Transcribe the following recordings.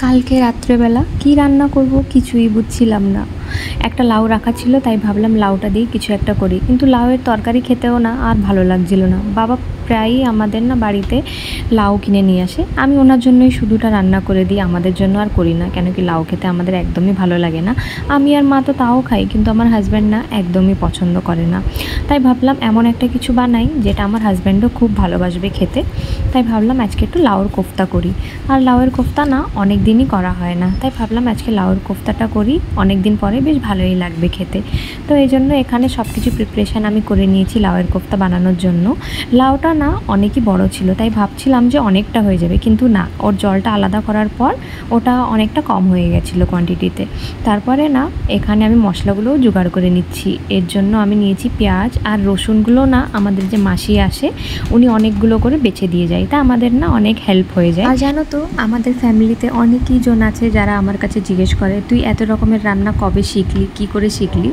কালকে রাত্রেবেলা কি রান্না করব কিছুই বুঝছিলাম না। একটা লাউ রাখা ছিল, তাই ভাবলাম লাউটা দিয়ে কিছু একটা করি, কিন্তু লাউয়ের তরকারি খেতেও না আর ভালো লাগছিল না। বাবা প্রায়ই আমাদের না বাড়িতে লাউ কিনে নিয়ে আসে, আমি ওনার জন্যই শুধুটা রান্না করে দিই, আমাদের জন্য আর করি না। কেন কি লাউ খেতে আমাদের একদমই ভালো লাগে না। আমি আর মা তো তাও খাই, কিন্তু আমার হাজব্যান্ড না একদমই পছন্দ করে না। তাই ভাবলাম এমন একটা কিছু বানাই যেটা আমার হাজব্যান্ডও খুব ভালোবাসবে খেতে। তাই ভাবলাম আজকে একটু লাউয়ের কোফতা করি। আর লাউয়ের কোফতা না অনেক দিনই করা হয় না, তাই ভাবলাম আজকে লাউয়ের কোফতাটা করি, অনেক দিন পরে বেশ ভালোই লাগবে খেতে। তো এই জন্য এখানে সব কিছু প্রিপারেশান আমি করে নিয়েছি লাউয়ের কোফতা বানানোর জন্য। লাউটা না অনেকই বড় ছিল, তাই ভাবছিলাম যে অনেকটা হয়ে যাবে, কিন্তু না, ওর জলটা আলাদা করার পর ওটা অনেকটা কম হয়ে গেছিলো কোয়ান্টিটিতে। তারপরে না এখানে আমি মশলাগুলোও জোগাড় করে নিচ্ছি। এর জন্য আমি নিয়েছি পেঁয়াজ আর রসুনগুলো। না আমাদের যে মাসি আসে উনি অনেকগুলো করে বেছে দিয়ে যায়, তা আমাদের না অনেক হেল্প হয়ে যায়। আর জানো তো আমাদের ফ্যামিলিতে অনেকই জন আছে যারা আমার কাছে জিজ্ঞেস করে তুই এত রকমের রান্না কবে শিখলি, কি করে শিখলি।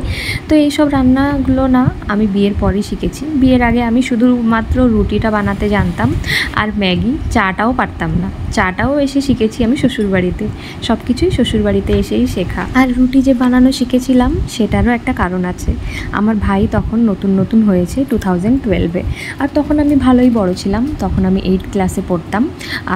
তো এইসব রান্নাগুলো না আমি বিয়ের পরেই শিখেছি। বিয়ের আগে আমি শুধুমাত্র রুটিটা বানাতে জানতাম আর ম্যাগি, চাটাও পারতাম না। চাটাও এসে শিখেছি আমি শ্বশুরবাড়িতে, সব কিছুই শ্বশুরবাড়িতে এসেই শেখা। আর রুটি যে বানানো শিখেছিলাম সেটারও একটা কারণ আছে। আমার ভাই তখন নতুন নতুন হয়েছে 2012-এ, আর তখন আমি ভালোই বড় ছিলাম, তখন আমি 8 ক্লাসে পড়তাম।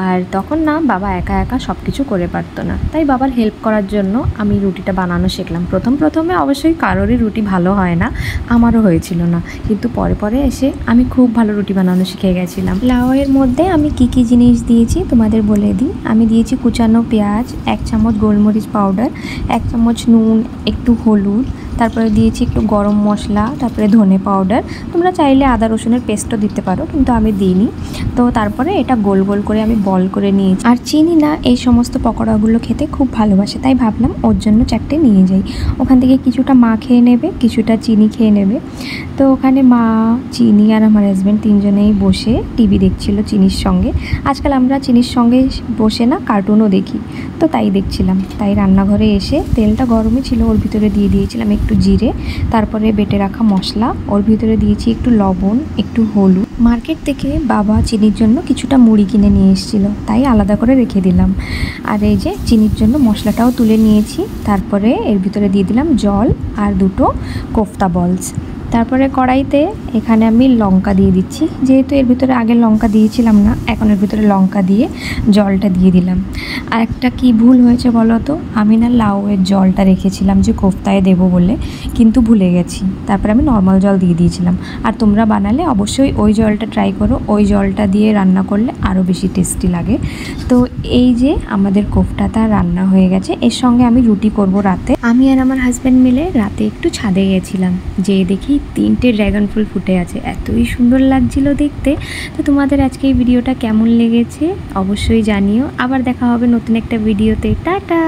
আর তখন না বাবা একা একা সব কিছু করে পারতো না, তাই বাবার হেল্প করার জন্য আমি রুটিটা বানানো শিখলাম। প্রথমে অবশ্যই কারোরই রুটি ভালো হয় না, আমারও হয়েছিল না, কিন্তু পরে পরে এসে আমি খুব ভালো রুটি বানানো শিখে গেছিলাম। লাউয়ের মধ্যে আমি কি জিনিস দিয়েছি তোমাদের বলে দিই। আমি দিয়েছি কুচানো পেঁয়াজ, 1 চামচ গোলমরিচ পাউডার, 1 চামচ নুন, একটু হলুদ, তারপরে দিয়েছি একটু গরম মশলা, তারপরে ধনে পাউডার। তোমরা চাইলে আদা রসুনের পেস্টও দিতে পারো, কিন্তু আমি দিইনি। তো তারপরে এটা গোল গোল করে আমি বল করে নিয়েছি। আর চিনি না এই সমস্ত পকোড়াগুলো খেতে খুব ভালোবাসে, তাই ভাবলাম ওর জন্য 4টে নিয়ে যাই। ওখান থেকে কিছুটা মা খেয়ে নেবে, কিছুটা চিনি খেয়ে নেবে। তো ওখানে মা, চিনি আর আমার হাজব্যান্ড 3জনেই বসে টিভি দেখছিল চিনির সঙ্গে। আজকাল আমরা চিনির সঙ্গে বসে না কার্টুনও দেখি, তো তাই দেখছিলাম। তাই রান্নাঘরে এসে তেলটা গরমই ছিল, ওর ভিতরে দিয়ে দিয়েছিলাম একটু জিরে, তারপরে বেটে রাখা মশলা, ওর ভিতরে দিয়েছি একটু লবণ, একটু হলুদ। মার্কেট থেকে বাবা চিনির জন্য কিছুটা মুড়ি কিনে নিয়ে এসেছিলো, তাই আলাদা করে রেখে দিলাম। আর এই যে চিনির জন্য মশলাটাও তুলে নিয়েছি। তারপরে এর ভিতরে দিয়ে দিলাম জল আর 2টো কোফতা বলস। তারপরে কড়াইতে এখানে আমি লঙ্কা দিয়ে দিচ্ছি, যেহেতু এর ভিতরে আগে লঙ্কা দিয়েছিলাম না, এখন এর ভিতরে লঙ্কা দিয়ে জলটা দিয়ে দিলাম। আর একটা কি ভুল হয়েছে বলো তো, আমি না লাউয়ের জলটা রেখেছিলাম যে কোফতায় দেবো বলে, কিন্তু ভুলে গেছি। তারপরে আমি নর্মাল জল দিয়ে দিয়েছিলাম। আর তোমরা বানালে অবশ্যই ওই জলটা ট্রাই করো, ওই জলটা দিয়ে রান্না করলে আরও বেশি টেস্টি লাগে। তো এই যে আমাদের কোফতাটা রান্না হয়ে গেছে, এর সঙ্গে আমি রুটি করব রাতে। আমি আর আমার হাজব্যান্ড মিলে রাতে একটু ছাদে গেছিলাম, যে দেখি 3টে ড্র্যাগন ফুল ফুটে আছে, এতই সুন্দর লাগছিল দেখতে। তো তোমাদের আজকে এই ভিডিওটা কেমন লেগেছে অবশ্যই জানিও। আবার দেখা হবে নতুন একটা ভিডিওতে। টাটা।